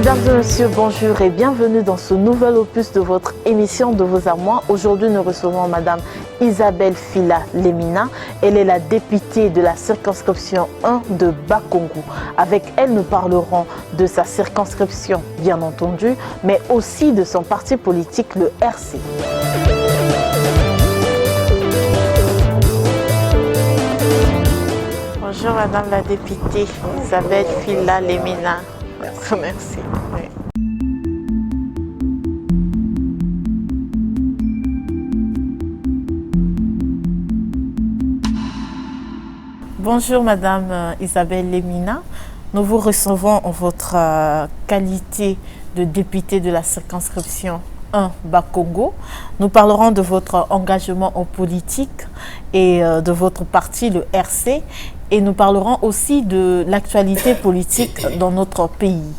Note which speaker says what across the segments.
Speaker 1: Mesdames et messieurs, bonjour et bienvenue dans ce nouvel opus de votre émission De Vos à Moi. Aujourd'hui, nous recevons Madame Isabelle Fila Lemina. Elle est la députée de la circonscription 1 de Bakongo. Avec elle, nous parlerons de sa circonscription, bien entendu, mais aussi de son parti politique, le RC. Bonjour Madame la députée Isabelle Fila Lemina. Merci. Oui. Bonjour Madame Isabelle Lemina. Nous vous recevons en votre qualité de députée de la circonscription 1 Bakongo. Nous parlerons de votre engagement en politique et de votre parti, le RC. Et nous parlerons aussi de l'actualité politique dans notre pays.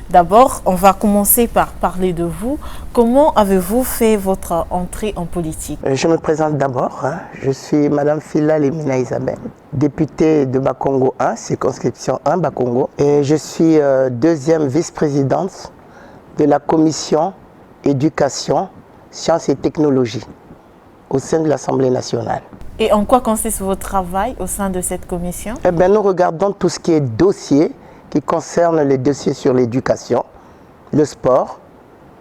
Speaker 1: D'abord, on va commencer par parler de vous. Comment avez-vous fait votre entrée en politique?
Speaker 2: Je me présente d'abord. Je suis Madame Fila Lemina Isabelle, députée de Bakongo 1, circonscription 1 Bakongo. Et je suis deuxième vice-présidente de la commission éducation, sciences et technologies au sein de l'Assemblée nationale.
Speaker 1: Et en quoi consiste votre travail au sein de cette commission?
Speaker 2: Eh bien, nous regardons tout ce qui est dossier qui concerne les dossiers sur l'éducation, le sport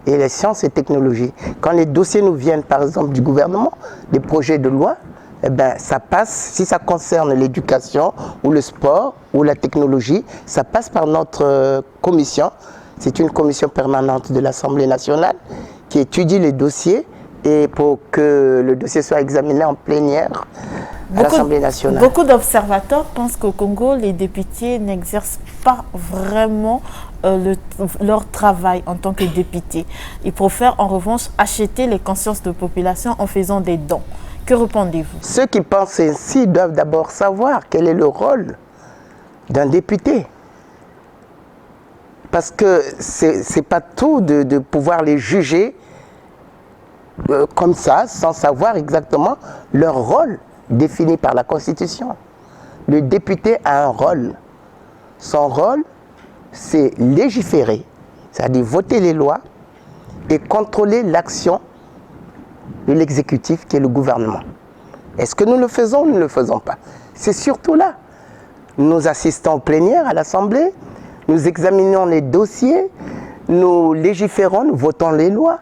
Speaker 2: et les sciences et technologies. Quand les dossiers nous viennent, par exemple, du gouvernement, des projets de loi, eh bien, ça passe, si ça concerne l'éducation ou le sport ou la technologie, ça passe par notre commission. C'est une commission permanente de l'Assemblée nationale qui étudie les dossiers et pour que le dossier soit examiné en plénière à l'Assemblée nationale.
Speaker 1: Beaucoup d'observateurs pensent qu'au Congo, les députés n'exercent pas vraiment leur travail en tant que députés. Ils préfèrent en revanche acheter les consciences de population en faisant des dons. Que répondez-vous?
Speaker 2: Ceux qui pensent ainsi doivent d'abord savoir quel est le rôle d'un député. Parce que ce n'est pas tout de pouvoir les juger comme ça, sans savoir exactement leur rôle défini par la Constitution. Le député a un rôle. Son rôle, c'est légiférer, c'est-à-dire voter les lois et contrôler l'action de l'exécutif qui est le gouvernement. Est-ce que nous le faisons ou nous ne le faisons pas? C'est surtout là. Nous assistons en plénière à l'Assemblée, nous examinons les dossiers, nous légiférons, nous votons les lois.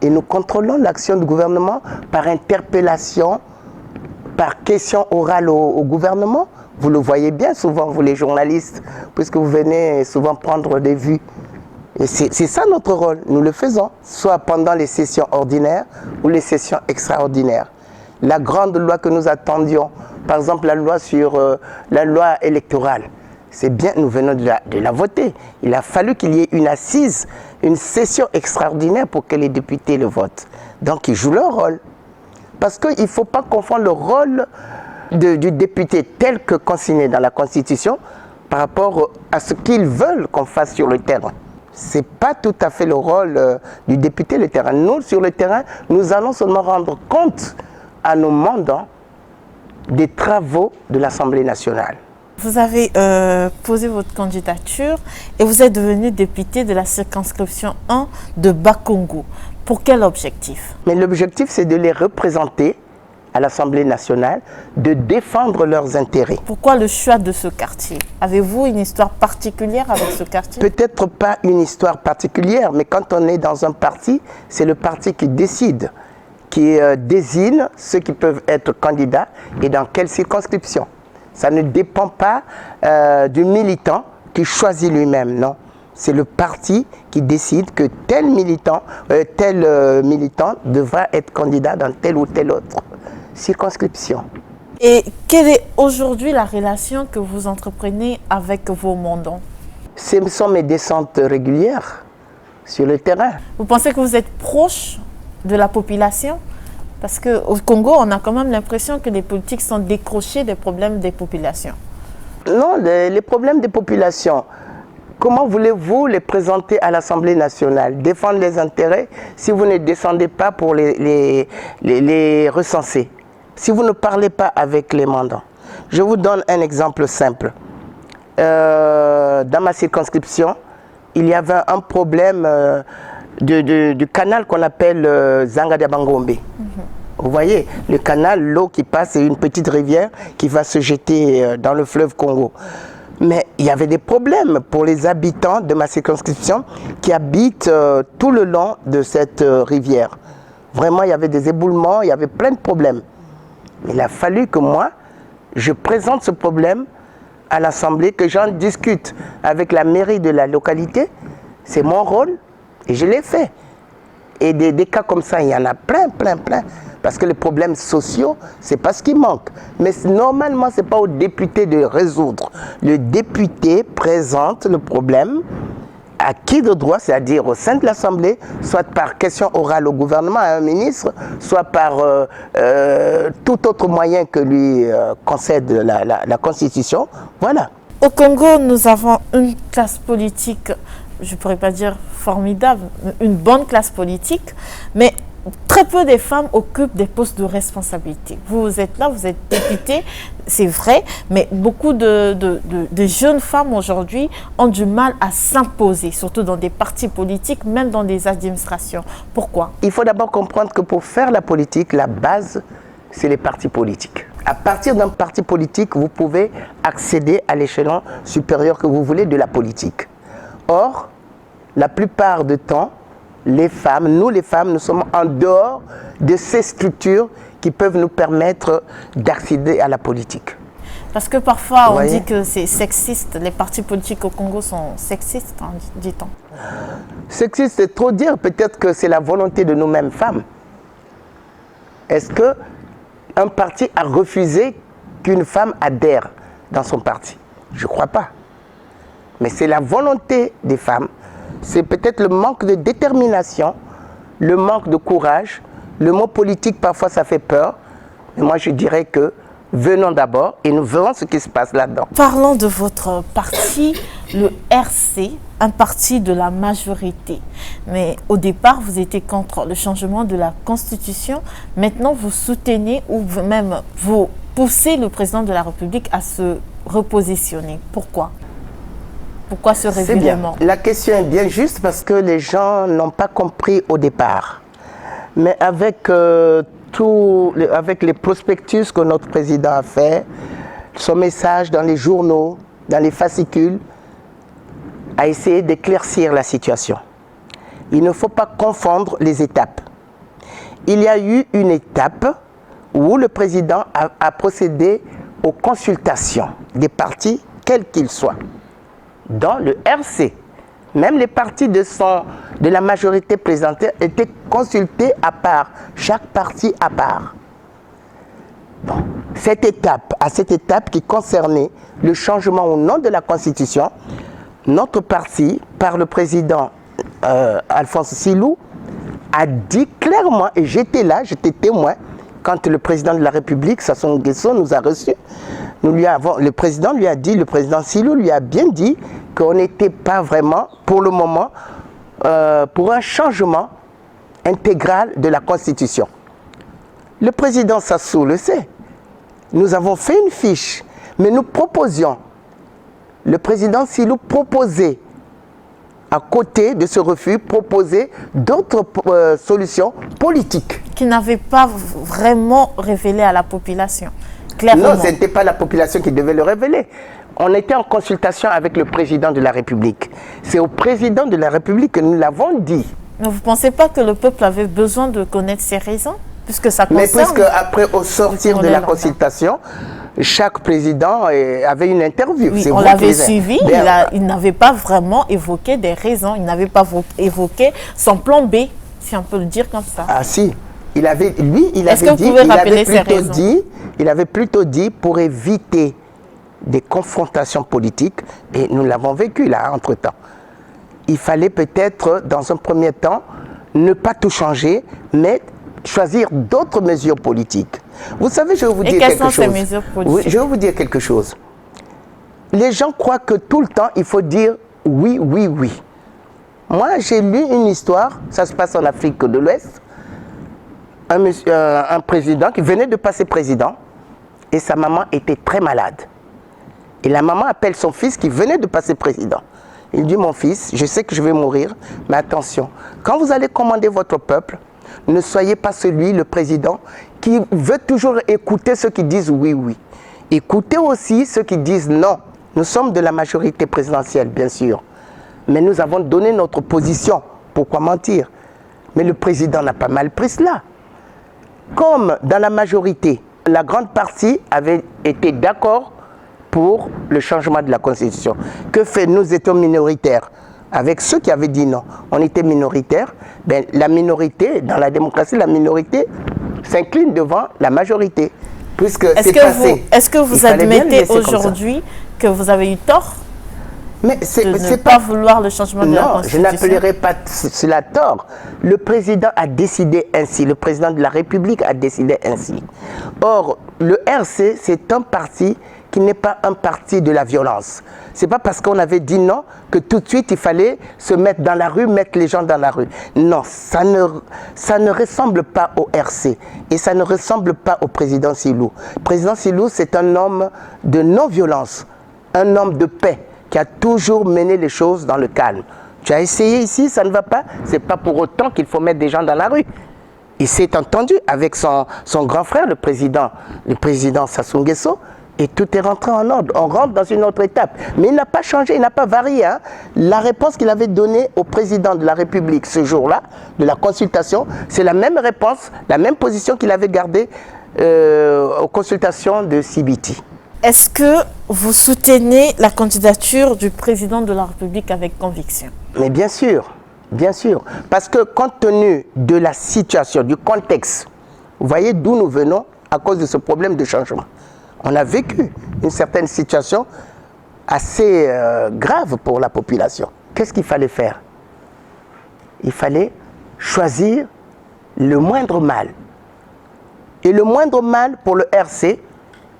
Speaker 2: Et nous contrôlons l'action du gouvernement par interpellation, par question orale au gouvernement. Vous le voyez bien souvent, vous les journalistes, puisque vous venez souvent prendre des vues. Et c'est ça notre rôle, nous le faisons, soit pendant les sessions ordinaires ou les sessions extraordinaires. La grande loi que nous attendions, par exemple la loi sur la loi électorale, c'est bien, nous venons de la voter. Il a fallu qu'il y ait une assise, une session extraordinaire pour que les députés le votent. Donc ils jouent leur rôle. Parce qu'il ne faut pas confondre le rôle du député tel que consigné dans la Constitution par rapport à ce qu'ils veulent qu'on fasse sur le terrain. Ce n'est pas tout à fait le rôle du député, le terrain. Nous, sur le terrain, nous allons seulement rendre compte à nos mandants des travaux de l'Assemblée nationale.
Speaker 1: Vous avez posé votre candidature et vous êtes devenu député de la circonscription 1 de Bakongo. Pour quel objectif?
Speaker 2: Mais l'objectif, c'est de les représenter à l'Assemblée nationale, de défendre leurs intérêts.
Speaker 1: Pourquoi le choix de ce quartier? Avez-vous une histoire particulière avec ce quartier?
Speaker 2: Peut-être pas une histoire particulière, mais quand on est dans un parti, c'est le parti qui décide, qui désigne ceux qui peuvent être candidats et dans quelle circonscription. Ça ne dépend pas du militant qui choisit lui-même, non. C'est le parti qui décide que tel militant devra être candidat dans telle ou telle autre circonscription.
Speaker 1: Et quelle est aujourd'hui la relation que vous entreprenez avec vos mandants?
Speaker 2: Ce sont mes descentes régulières sur le terrain.
Speaker 1: Vous pensez que vous êtes proche de la population? Parce qu'au Congo, on a quand même l'impression que les politiques sont décrochés des problèmes des populations.
Speaker 2: Non, les problèmes des populations, comment voulez-vous les présenter à l'Assemblée nationale? Défendre les intérêts si vous ne descendez pas pour les recenser. Si vous ne parlez pas avec les mandants. Je vous donne un exemple simple. Dans ma circonscription, il y avait un problème du canal qu'on appelle Zangada-Bangombe. Vous voyez, le canal, l'eau qui passe, c'est une petite rivière qui va se jeter dans le fleuve Congo. Mais il y avait des problèmes pour les habitants de ma circonscription qui habitent tout le long de cette rivière. Vraiment, il y avait des éboulements, il y avait plein de problèmes. Il a fallu que moi, je présente ce problème à l'Assemblée, que j'en discute avec la mairie de la localité. C'est mon rôle et je l'ai fait. Et des cas comme ça, il y en a plein. Parce que les problèmes sociaux, c'est pas ce qui manque. Mais normalement, c'est pas aux députés de résoudre. Le député présente le problème à qui de droit, c'est-à-dire au sein de l'Assemblée, soit par question orale au gouvernement, à un ministre, soit par tout autre moyen que lui concède la Constitution. Voilà.
Speaker 1: Au Congo, nous avons une classe politique, je ne pourrais pas dire formidable, une bonne classe politique, mais très peu de femmes occupent des postes de responsabilité. Vous êtes là, vous êtes député, c'est vrai, mais beaucoup de jeunes femmes aujourd'hui ont du mal à s'imposer, surtout dans des partis politiques, même dans des administrations. Pourquoi?
Speaker 2: Il faut d'abord comprendre que pour faire la politique, la base, c'est les partis politiques. À partir d'un parti politique, vous pouvez accéder à l'échelon supérieur que vous voulez de la politique. Or, la plupart du temps, les femmes, nous sommes en dehors de ces structures qui peuvent nous permettre d'accéder à la politique.
Speaker 1: Parce que parfois, on dit que c'est sexiste. Les partis politiques au Congo sont sexistes, hein, dit-on.
Speaker 2: Sexiste, c'est trop dire. Peut-être que c'est la volonté de nous-mêmes femmes. Est-ce qu'un parti a refusé qu'une femme adhère dans son parti? Je ne crois pas. Mais c'est la volonté des femmes. C'est peut-être le manque de détermination, le manque de courage. Le mot politique, parfois, ça fait peur. Mais moi, je dirais que venons d'abord et nous verrons ce qui se passe là-dedans.
Speaker 1: Parlons de votre parti, le RC, un parti de la majorité. Mais au départ, vous étiez contre le changement de la Constitution. Maintenant, vous soutenez ou même vous poussez le président de la République à se repositionner. Pourquoi? Pourquoi ce révélement?
Speaker 2: La question est bien juste parce que les gens n'ont pas compris au départ. Mais avec, avec les prospectus que notre président a fait, son message dans les journaux, dans les fascicules, a essayé d'éclaircir la situation. Il ne faut pas confondre les étapes. Il y a eu une étape où le président a procédé aux consultations des partis, quels qu'ils soient. Dans le RC, même les partis de la majorité présidentielle étaient consultés à part, chaque parti à part. Bon, à cette étape qui concernait le changement au nom de la Constitution, notre parti, par le président Alphonse Silou, a dit clairement, et j'étais là, j'étais témoin, quand le président de la République, Sassou Nguesso, nous a reçus, le président lui a dit, le président Silou lui a bien dit qu'on n'était pas vraiment, pour le moment, pour un changement intégral de la Constitution. Le président Sassou le sait. Nous avons fait une fiche, mais nous proposions, le président Silou proposait, à côté de ce refus, proposer d'autres solutions politiques.
Speaker 1: Qui n'avaient pas vraiment révélé à la population, clairement.
Speaker 2: Non, ce n'était pas la population qui devait le révéler. On était en consultation avec le président de la République. C'est au président de la République que nous l'avons dit.
Speaker 1: Mais vous ne pensez pas que le peuple avait besoin de connaître ses raisons? Puisque ça concerne...
Speaker 2: Mais puisque après, au sortir de la consultation, chaque président avait une interview.
Speaker 1: Oui, on l'avait suivi, il n'avait pas vraiment évoqué des raisons, il n'avait pas évoqué son plan B, si on peut le dire comme ça.
Speaker 2: Ah si, il avait plutôt dit pour éviter des confrontations politiques, et nous l'avons vécu là, entre-temps. Il fallait peut-être, dans un premier temps, ne pas tout changer, mais choisir d'autres mesures politiques. Vous savez, je vais vous dire quelque chose. Et quelles sont ces mesures politiques? Oui, je vais vous dire quelque chose. Les gens croient que tout le temps, il faut dire oui, oui, oui. Moi, j'ai lu une histoire, ça se passe en Afrique de l'Ouest, un président qui venait de passer président, et sa maman était très malade. Et la maman appelle son fils qui venait de passer président. Il dit, mon fils, je sais que je vais mourir, mais attention, quand vous allez commander votre peuple, ne soyez pas celui, le président, qui veut toujours écouter ceux qui disent oui, oui. Écoutez aussi ceux qui disent non. Nous sommes de la majorité présidentielle, bien sûr, mais nous avons donné notre position. Pourquoi mentir? Mais le président n'a pas mal pris cela. Comme dans la majorité, la grande partie avait été d'accord pour le changement de la Constitution. Que fait? Nous étions minoritaires. Avec ceux qui avaient dit non, on était minoritaires. Ben, la minorité, dans la démocratie, la minorité s'incline devant la majorité. Puisque c'est passé.
Speaker 1: Est-ce que vous admettez aujourd'hui que vous avez eu tort
Speaker 2: mais
Speaker 1: de ne pas vouloir le changement de la Constitution?
Speaker 2: Non, je n'appellerai pas cela tort. Le président a décidé ainsi. Le président de la République a décidé ainsi. Or, le RC, c'est un parti qui n'est pas un parti de la violence. Ce n'est pas parce qu'on avait dit non que tout de suite il fallait se mettre dans la rue, mettre les gens dans la rue. Non, ça ne ressemble pas au RC et ça ne ressemble pas au président Silou. Le président Silou, c'est un homme de non-violence, un homme de paix qui a toujours mené les choses dans le calme. Tu as essayé ici, ça ne va pas, ce n'est pas pour autant qu'il faut mettre des gens dans la rue. Il s'est entendu avec son grand frère, le président Sassou Nguesso, et tout est rentré en ordre. On rentre dans une autre étape. Mais il n'a pas changé, il n'a pas varié. Hein. La réponse qu'il avait donnée au président de la République ce jour-là, de la consultation, c'est la même réponse, la même position qu'il avait gardée aux consultations de CBT.
Speaker 1: Est-ce que vous soutenez la candidature du président de la République avec conviction?
Speaker 2: Mais bien sûr, bien sûr. Parce que compte tenu de la situation, du contexte, vous voyez d'où nous venons à cause de ce problème de changement. On a vécu une certaine situation assez grave pour la population. Qu'est-ce qu'il fallait faire? Il fallait choisir le moindre mal. Et le moindre mal pour le RC,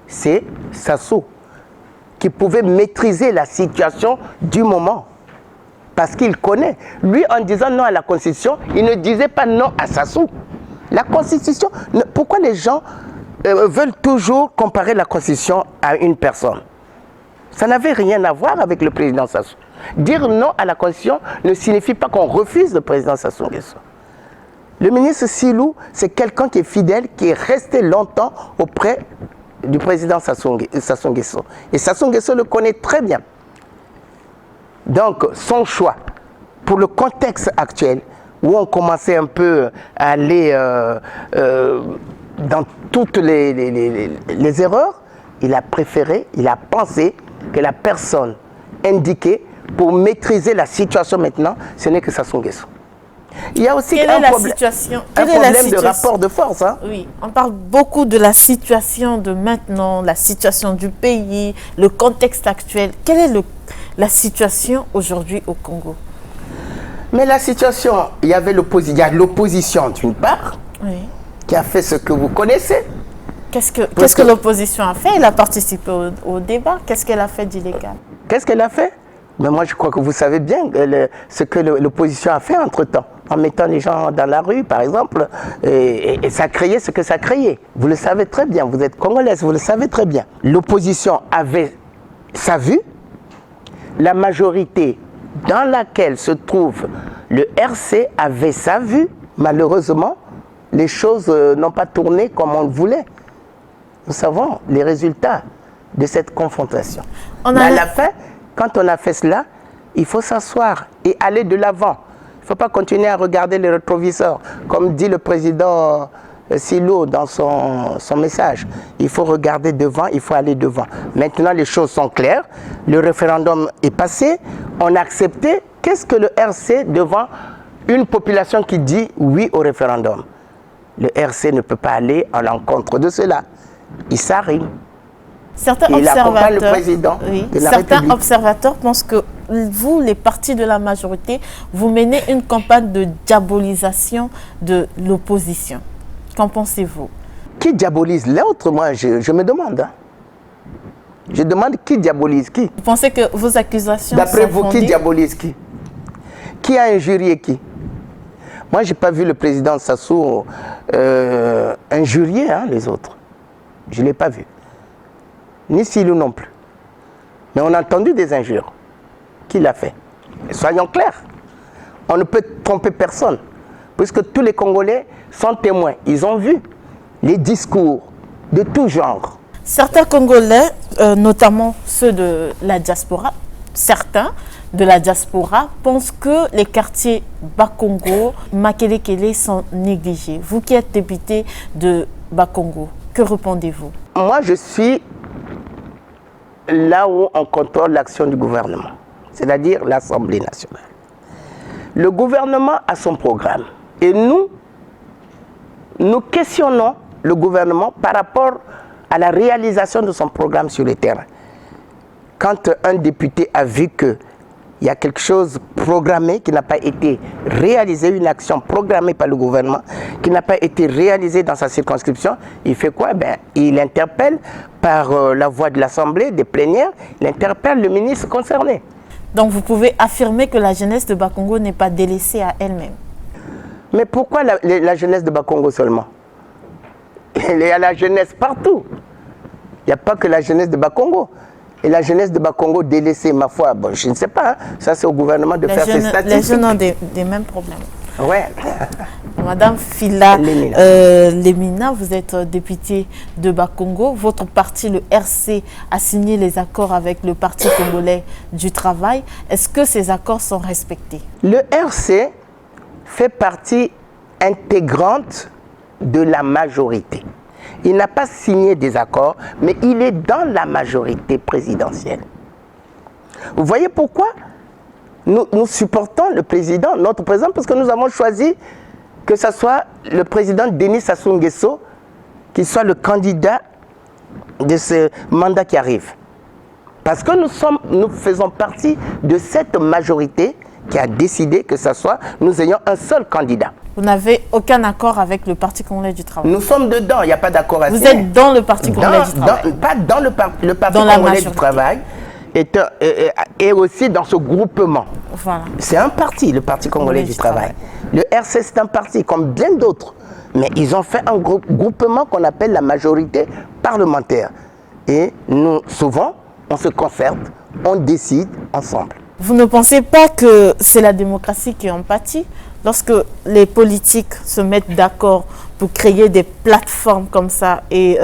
Speaker 2: c'est Sassou, qui pouvait maîtriser la situation du moment. Parce qu'il connaît. Lui, en disant non à la Constitution, il ne disait pas non à Sassou. La Constitution, pourquoi les gens veulent toujours comparer la Constitution à une personne? Ça n'avait rien à voir avec le président Sassou. Dire non à la Constitution ne signifie pas qu'on refuse le président Sassou Nguesso. Le ministre Silou, c'est quelqu'un qui est fidèle, qui est resté longtemps auprès du président Sassou Nguesso. Et Sassou Nguesso le connaît très bien. Donc, son choix, pour le contexte actuel, où on commençait un peu à aller dans toutes les erreurs, il a préféré, il a pensé que la personne indiquée pour maîtriser la situation maintenant, ce n'est que Sassou Nguesso. Il y a aussi un problème de rapport de force. Hein?
Speaker 1: Oui, on parle beaucoup de la situation de maintenant, la situation du pays, le contexte actuel. Quelle est la situation aujourd'hui au Congo?
Speaker 2: Mais la situation, il y a l'opposition d'une part,
Speaker 1: oui,
Speaker 2: qui a fait ce que vous connaissez.
Speaker 1: Qu'est-ce que l'opposition a fait? Elle a participé au débat. Qu'est-ce qu'elle a fait d'illégal?
Speaker 2: Qu'est-ce qu'elle a fait? Mais moi, je crois que vous savez bien ce que l'opposition a fait entre-temps, en mettant les gens dans la rue, par exemple, et ça a créé ce que ça a créé. Vous le savez très bien, vous êtes congolaise, vous le savez très bien. L'opposition avait sa vue, la majorité dans laquelle se trouve le RC avait sa vue. Malheureusement, les choses n'ont pas tourné comme on le voulait. Nous savons les résultats de cette confrontation. Mais à la fin, quand on a fait cela, il faut s'asseoir et aller de l'avant. Il ne faut pas continuer à regarder les rétroviseurs. Comme dit le président Silou dans son message, il faut regarder devant, il faut aller devant. Maintenant, les choses sont claires. Le référendum est passé. On a accepté. Qu'est-ce que le RC devant une population qui dit oui au référendum? Le RC ne peut pas aller à l'encontre de cela. Il s'arrime.
Speaker 1: Certains observateurs pensent que vous, les partis de la majorité, vous menez une campagne de diabolisation de l'opposition. Qu'en pensez-vous?
Speaker 2: Qui diabolise l'autre? Moi, je me demande. Hein. Je demande qui diabolise qui?
Speaker 1: Vous pensez que vos accusations
Speaker 2: d'après vous, qui diabolise qui? Qui a injurié qui? Moi, je n'ai pas vu le président Sassou injurier les autres. Je ne l'ai pas vu. Ni Silou non plus. Mais on a entendu des injures. Qui l'a fait? soyons clairs, on ne peut tromper personne, puisque tous les Congolais sont témoins. Ils ont vu les discours de tout genre.
Speaker 1: Certains Congolais, notamment ceux de la diaspora, pensent que les quartiers Bakongo, Makelekele sont négligés. Vous qui êtes député de Bakongo, que répondez-vous?
Speaker 2: Moi, je suis là où on contrôle l'action du gouvernement, c'est-à-dire l'Assemblée nationale. Le gouvernement a son programme et nous questionnons le gouvernement par rapport à la réalisation de son programme sur le terrain. Quand un député a vu qu'il y a quelque chose programmé qui n'a pas été réalisé, une action programmée par le gouvernement qui n'a pas été réalisée dans sa circonscription, il fait quoi? Il interpelle par la voie de l'Assemblée, des plénières, il interpelle le ministre concerné.
Speaker 1: Donc vous pouvez affirmer que la jeunesse de Bakongo n'est pas délaissée à elle-même.
Speaker 2: Mais pourquoi la jeunesse de Bakongo seulement? Il y a la jeunesse partout. Il n'y a pas que la jeunesse de Bakongo. Et la jeunesse de Bakongo délaissée, ma foi, bon, je ne sais pas. Hein. Ça, c'est au gouvernement de faire ses statistiques.
Speaker 1: Les jeunes ont des mêmes problèmes.
Speaker 2: Ouais.
Speaker 1: Madame Fila Lemina, vous êtes députée de Bakongo. Votre parti, le RC, a signé les accords avec le Parti congolais du travail. Est-ce que ces accords sont respectés?
Speaker 2: Le RC fait partie intégrante de la majorité. Il n'a pas signé des accords, mais il est dans la majorité présidentielle. Vous voyez pourquoi nous supportons le président, notre président, parce que nous avons choisi que ce soit le président Denis Sassou Nguesso qui soit le candidat de ce mandat qui arrive. Parce que nous faisons partie de cette majorité qui a décidé que nous ayons un seul candidat.
Speaker 1: Vous n'avez aucun accord avec le Parti congolais du travail?
Speaker 2: Nous sommes dedans, il n'y a pas d'accord à signer.
Speaker 1: Vous êtes dans le Parti congolais du travail?
Speaker 2: Pas dans le Parti congolais du travail, et aussi dans ce groupement.
Speaker 1: Voilà.
Speaker 2: C'est un parti, le Parti congolais du travail. Le RC, c'est un parti comme bien d'autres. Mais ils ont fait un groupement qu'on appelle la majorité parlementaire. Et nous, souvent, on se concerte, on décide ensemble.
Speaker 1: Vous ne pensez pas que c'est la démocratie qui en pâtit lorsque les politiques se mettent d'accord pour créer des plateformes comme ça et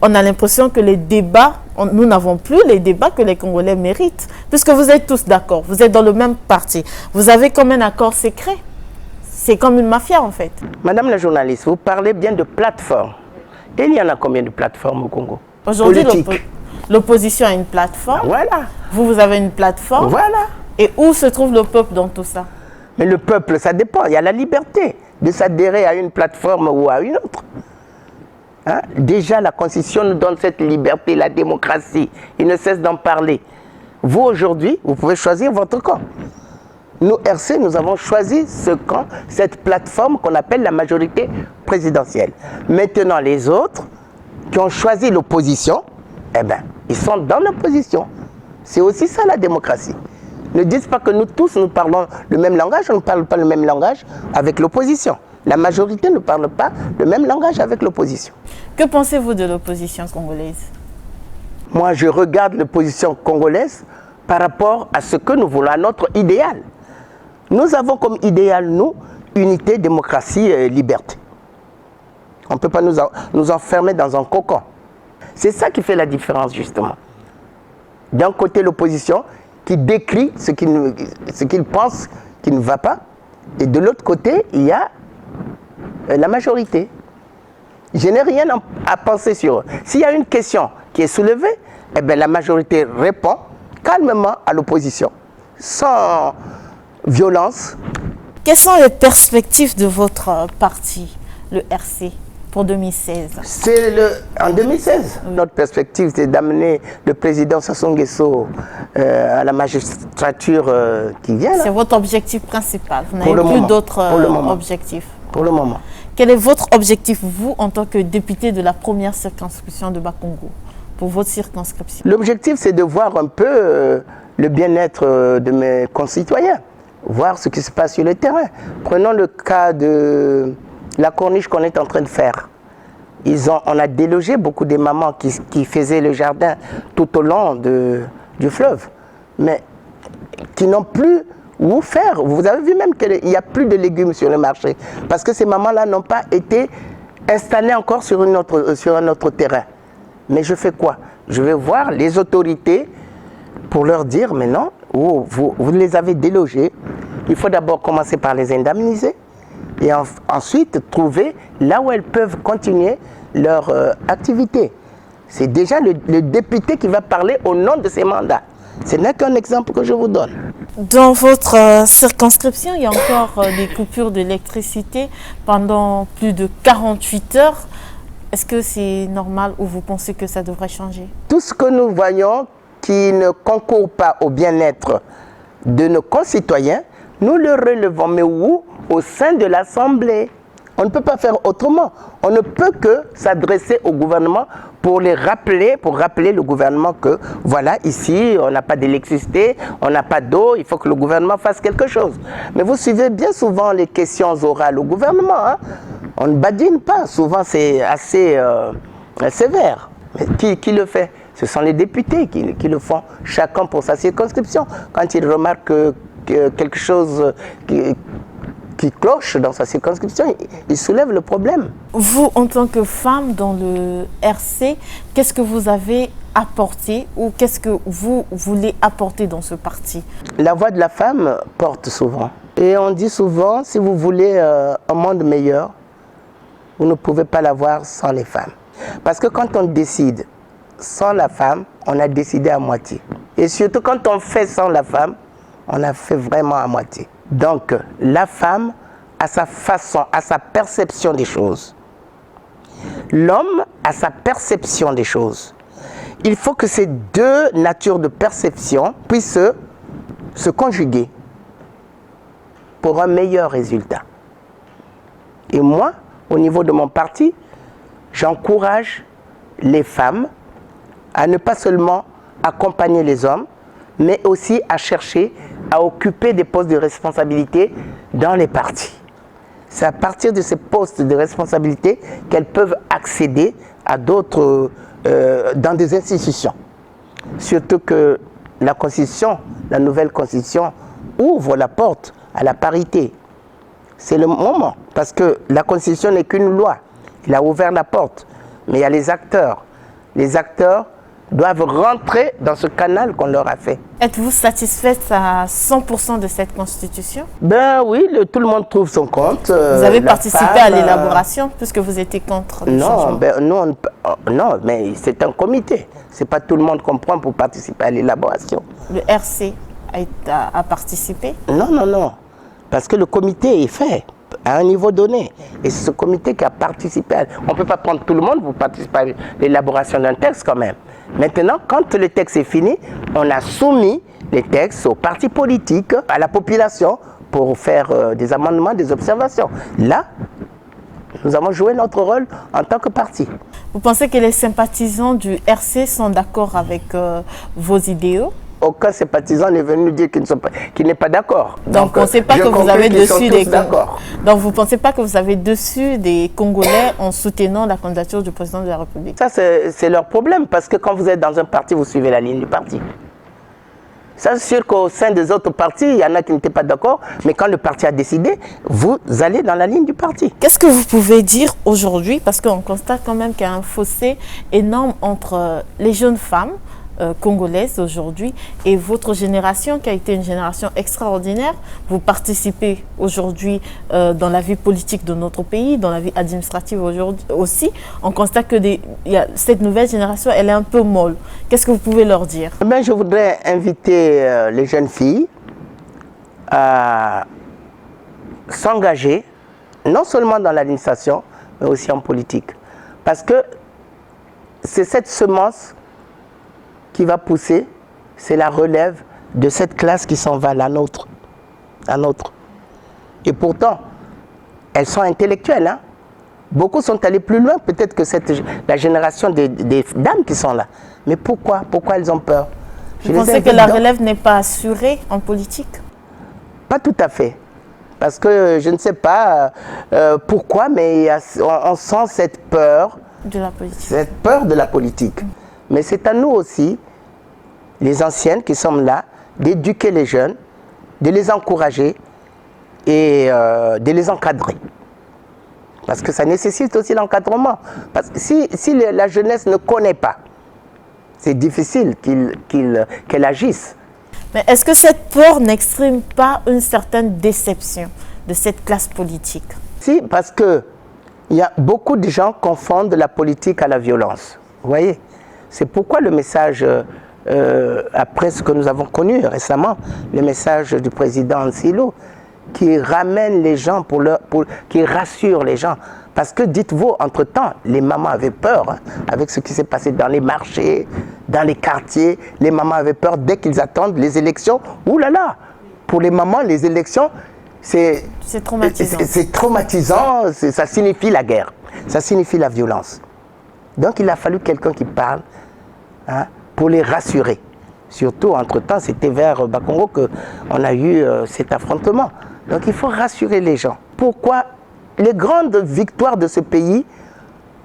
Speaker 1: on a l'impression que les débats, nous n'avons plus les débats que les Congolais méritent, puisque vous êtes tous d'accord, vous êtes dans le même parti, vous avez comme un accord secret. C'est comme une mafia en fait. Madame la journaliste, vous parlez bien de plateformes. Et il y en a combien de plateformes au Congo? Aujourd'hui, l'opposition a une plateforme.
Speaker 2: Voilà.
Speaker 1: Vous avez une plateforme.
Speaker 2: Voilà.
Speaker 1: Et où se trouve le peuple dans tout ça?
Speaker 2: Mais le peuple, ça dépend. Il y a la liberté de s'adhérer à une plateforme ou à une autre. Hein? Déjà, la Constitution nous donne cette liberté, la démocratie. Il ne cesse d'en parler. Vous, aujourd'hui, vous pouvez choisir votre camp. Nous, RC, nous avons choisi ce camp, cette plateforme qu'on appelle la majorité présidentielle. Maintenant, les autres qui ont choisi l'opposition, eh bien, ils sont dans l'opposition. C'est aussi ça la démocratie. Ne dites pas que nous tous, nous parlons le même langage, on ne parle pas le même langage avec l'opposition. La majorité ne parle pas le même langage avec l'opposition.
Speaker 1: Que pensez-vous de l'opposition congolaise?
Speaker 2: Moi, je regarde l'opposition congolaise par rapport à ce que nous voulons, à notre idéal. Nous avons comme idéal, nous, unité, démocratie, liberté. On ne peut pas nous enfermer dans un cocon. C'est ça qui fait la différence, justement. D'un côté, l'opposition qui décrit ce qu'il pense qui ne va pas. Et de l'autre côté, il y a la majorité. Je n'ai rien à penser sur eux. S'il y a une question qui est soulevée, eh bien, la majorité répond calmement à l'opposition, sans violence.
Speaker 1: Quelles sont les perspectives de votre parti, le RC, pour 2016?
Speaker 2: En 2016, notre perspective, c'est d'amener le président Sassou Nguesso à la magistrature qui vient.
Speaker 1: C'est votre objectif principal. Vous n'avez plus d'autres objectifs?
Speaker 2: Pour le moment.
Speaker 1: Quel est votre objectif, vous, en tant que député de la première circonscription de Bakongo, pour votre circonscription?
Speaker 2: L'objectif, c'est de voir un peu le bien-être de mes concitoyens, voir ce qui se passe sur le terrain. Prenons le cas de la corniche qu'on est en train de faire. On a délogé beaucoup de mamans qui faisaient le jardin tout au long du fleuve. Mais qui n'ont plus où faire. Vous avez vu même qu'il n'y a plus de légumes sur le marché parce que ces mamans-là n'ont pas été installées encore sur un autre terrain. Mais je fais quoi? Je vais voir les autorités pour leur dire, mais non, vous les avez délogées. Il faut d'abord commencer par les indemniser et ensuite trouver là où elles peuvent continuer leur activité. C'est déjà le député qui va parler au nom de ses mandats. Ce n'est qu'un exemple que je vous donne.
Speaker 1: Dans votre circonscription, il y a encore des coupures d'électricité pendant plus de 48 heures. Est-ce que c'est normal ou vous pensez que ça devrait changer?
Speaker 2: Tout ce que nous voyons qui ne concourt pas au bien-être de nos concitoyens, nous le relevons. Mais où? Au sein de l'Assemblée. On ne peut pas faire autrement. On ne peut que s'adresser au gouvernement pour rappeler le gouvernement que voilà, ici, on n'a pas d'électricité, on n'a pas d'eau, il faut que le gouvernement fasse quelque chose. Mais vous suivez bien souvent les questions orales au gouvernement. Hein? On ne badine pas. Souvent, c'est assez sévère. Mais qui le fait? Ce sont les députés qui le font, chacun pour sa circonscription. Quand ils remarquent que quelque chose qui cloche dans sa circonscription, il soulève le problème.
Speaker 1: Vous, en tant que femme dans le RC, qu'est-ce que vous avez apporté ou qu'est-ce que vous voulez apporter dans ce parti?
Speaker 2: La voix de la femme porte souvent. Et on dit souvent, si vous voulez un monde meilleur, vous ne pouvez pas l'avoir sans les femmes. Parce que quand on décide sans la femme, on a décidé à moitié. Et surtout quand on fait sans la femme, on a fait vraiment à moitié. Donc, la femme a sa façon, a sa perception des choses. L'homme a sa perception des choses. Il faut que ces deux natures de perception puissent se conjuguer pour un meilleur résultat. Et moi, au niveau de mon parti, j'encourage les femmes à ne pas seulement accompagner les hommes, mais aussi à chercher à occuper des postes de responsabilité dans les partis. C'est à partir de ces postes de responsabilité qu'elles peuvent accéder à d'autres, dans des institutions. Surtout que la Constitution, la nouvelle Constitution, ouvre la porte à la parité. C'est le moment, parce que la Constitution n'est qu'une loi. Il a ouvert la porte, mais il y a les acteurs. Les acteurs doivent rentrer dans ce canal qu'on leur a fait.
Speaker 1: Êtes-vous satisfaite à 100% de cette constitution?
Speaker 2: Ben oui, tout le monde trouve son compte.
Speaker 1: Vous avez participé à l'élaboration puisque vous étiez contre le changement?
Speaker 2: Non, mais c'est un comité. C'est pas tout le monde comprend pour participer à l'élaboration.
Speaker 1: Le RC a participé?
Speaker 2: Non. Parce que le comité est fait à un niveau donné. Et c'est ce comité qui a participé. On ne peut pas prendre tout le monde pour participer à l'élaboration d'un texte quand même. Maintenant, quand le texte est fini, on a soumis les textes aux partis politiques, à la population, pour faire des amendements, des observations. Là, nous avons joué notre rôle en tant que parti.
Speaker 1: Vous pensez que les sympathisants du RC sont d'accord avec vos idéaux?
Speaker 2: Aucun sympathisant n'est venu nous dire qu'il n'est pas d'accord.
Speaker 1: Donc, vous ne pensez pas que vous avez dessus des Donc, vous pensez pas que vous avez dessus des Congolais en soutenant la candidature du président de la République?
Speaker 2: Ça, c'est leur problème, parce que quand vous êtes dans un parti, vous suivez la ligne du parti. Ça, c'est sûr qu'au sein des autres partis, il y en a qui n'étaient pas d'accord, mais quand le parti a décidé, vous allez dans la ligne du parti.
Speaker 1: Qu'est-ce que vous pouvez dire aujourd'hui, parce qu'on constate quand même qu'il y a un fossé énorme entre les jeunes femmes congolaises aujourd'hui et votre génération qui a été une génération extraordinaire. Vous participez aujourd'hui dans la vie politique de notre pays, dans la vie administrative aujourd'hui aussi. On constate que cette nouvelle génération, elle est un peu molle. Qu'est-ce que vous pouvez leur dire?
Speaker 2: Je voudrais inviter les jeunes filles à s'engager non seulement dans l'administration, mais aussi en politique. Parce que c'est cette semence qui va pousser, c'est la relève de cette classe qui s'en va, la nôtre. Et pourtant, elles sont intellectuelles. Hein? Beaucoup sont allés plus loin, peut-être que la génération des dames qui sont là. Mais pourquoi elles ont peur?
Speaker 1: Vous pensez que la relève n'est pas assurée en politique?
Speaker 2: Pas tout à fait. Parce que je ne sais pas pourquoi, mais on sent cette peur
Speaker 1: de la politique.
Speaker 2: Cette peur de la politique. Mais c'est à nous aussi, les anciennes qui sommes là, d'éduquer les jeunes, de les encourager et de les encadrer. Parce que ça nécessite aussi l'encadrement. Parce que si la jeunesse ne connaît pas, c'est difficile qu'elle agisse.
Speaker 1: Mais est-ce que cette peur n'exprime pas une certaine déception de cette classe politique? Si,
Speaker 2: parce que il y a beaucoup de gens qui confondent la politique à la violence. Vous voyez? C'est pourquoi le message, après ce que nous avons connu récemment, le message du président Ansilo, qui ramène les gens, qui rassure les gens. Parce que dites-vous, entre-temps, les mamans avaient peur, hein, avec ce qui s'est passé dans les marchés, dans les quartiers. Les mamans avaient peur dès qu'ils attendent les élections. Ouh là là! Pour les mamans, les élections, c'est traumatisant. C'est traumatisant, ça signifie la guerre, ça signifie la violence. Donc il a fallu quelqu'un qui parle, hein, pour les rassurer. Surtout, entre-temps, c'était vers Bakongo qu'on a eu cet affrontement. Donc il faut rassurer les gens. Pourquoi les grandes victoires de ce pays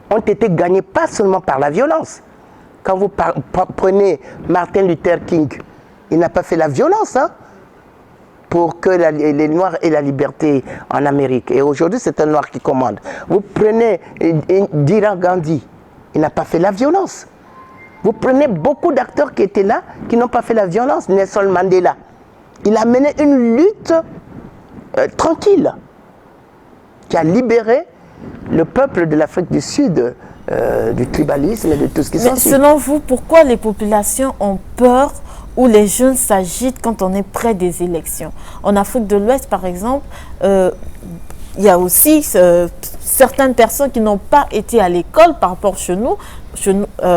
Speaker 2: ont été gagnées pas seulement par la violence. Quand vous prenez Martin Luther King, il n'a pas fait la violence, hein, pour que les Noirs aient la liberté en Amérique. Et aujourd'hui, c'est un Noir qui commande. Vous prenez Indira Gandhi, il n'a pas fait la violence. Vous prenez beaucoup d'acteurs qui étaient là, qui n'ont pas fait la violence. Nelson Mandela, il a mené une lutte tranquille, qui a libéré le peuple de l'Afrique du Sud du tribalisme et de tout ce qui s'ensuit.
Speaker 1: Selon vous, pourquoi les populations ont peur ou les jeunes s'agitent quand on est près des élections? En Afrique de l'Ouest, par exemple, il y a aussi certaines personnes qui n'ont pas été à l'école par rapport chez nous.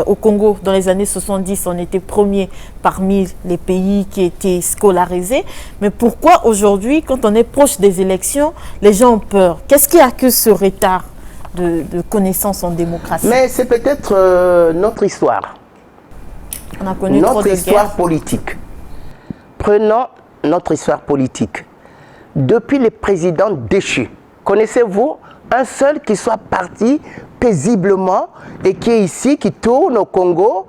Speaker 1: Au Congo, dans les années 70, on était premier parmi les pays qui étaient scolarisés. Mais pourquoi aujourd'hui, quand on est proche des élections, les gens ont peur? Qu'est-ce qui accuse ce retard de connaissance en démocratie?
Speaker 2: Mais c'est peut-être notre histoire.
Speaker 1: On a connu
Speaker 2: notre histoire politique. Prenons notre histoire politique. Depuis les présidents déchus, connaissez-vous un seul qui soit parti paisiblement et qui est ici, qui tourne au Congo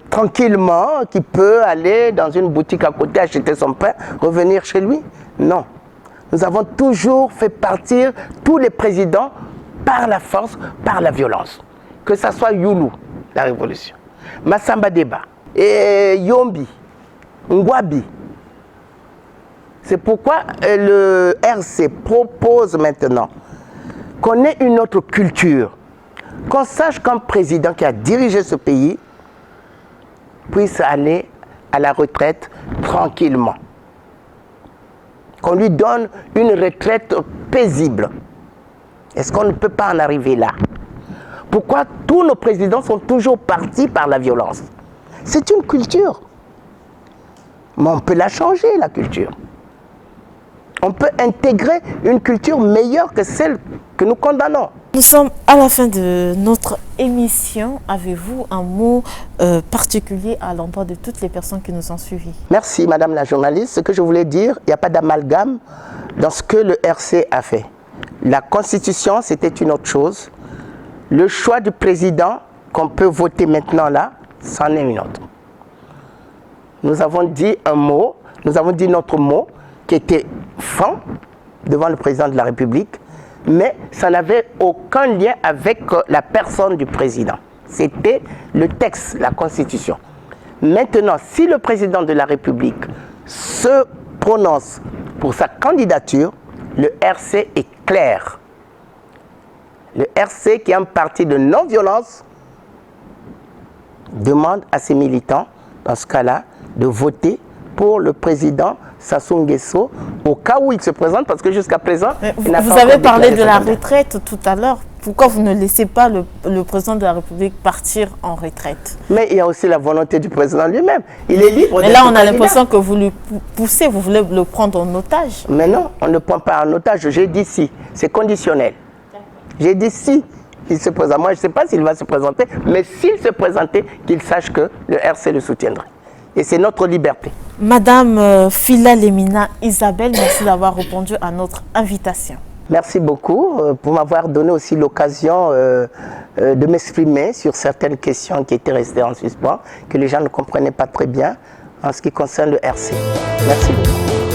Speaker 2: tranquillement, qui peut aller dans une boutique à côté, acheter son pain, revenir chez lui? Non. Nous avons toujours fait partir tous les présidents par la force, par la violence. Que ce soit Youlou, la révolution, Massamba Deba, et Yombi, Ngwabi. C'est pourquoi le RC propose maintenant qu'on ait une autre culture, qu'on sache qu'un président qui a dirigé ce pays puisse aller à la retraite tranquillement. Qu'on lui donne une retraite paisible. Est-ce qu'on ne peut pas en arriver là? Pourquoi tous nos présidents sont toujours partis par la violence? C'est une culture. Mais on peut la changer, la culture. On peut intégrer une culture meilleure que celle que nous condamnons.
Speaker 1: Nous sommes à la fin de notre émission. Avez-vous un mot particulier à l'endroit de toutes les personnes qui nous ont suivis?
Speaker 2: Merci Madame la journaliste. Ce que je voulais dire, il n'y a pas d'amalgame dans ce que le RC a fait. La Constitution, c'était une autre chose. Le choix du président qu'on peut voter maintenant là, c'en est une autre. Nous avons dit un mot, nous avons dit notre mot qui était franc devant le président de la République, mais ça n'avait aucun lien avec la personne du président. C'était le texte, la Constitution. Maintenant, si le président de la République se prononce pour sa candidature, le RC est clair. Le RC, qui est un parti de non-violence, demande à ses militants, dans ce cas-là, de voter pour le président Sassou Nguesso au cas où il se présente, parce que jusqu'à présent,
Speaker 1: vous avez parlé de la retraite tout à l'heure. Pourquoi vous ne laissez pas le président de la République partir en retraite?
Speaker 2: Mais il y a aussi la volonté du président lui-même. Il est libre.
Speaker 1: Mais là, on a l'impression que vous lui poussez, vous voulez le prendre en otage.
Speaker 2: Mais non, on ne prend pas en otage. J'ai dit si, c'est conditionnel. J'ai dit si il se présente. Moi, je ne sais pas s'il va se présenter, mais s'il se présentait, qu'il sache que le RC le soutiendra. Et c'est notre liberté.
Speaker 1: Madame Fila Lemina Isabelle, merci d'avoir répondu à notre invitation.
Speaker 2: Merci beaucoup pour m'avoir donné aussi l'occasion de m'exprimer sur certaines questions qui étaient restées en suspens, que les gens ne comprenaient pas très bien. en ce qui concerne le RC. Merci beaucoup.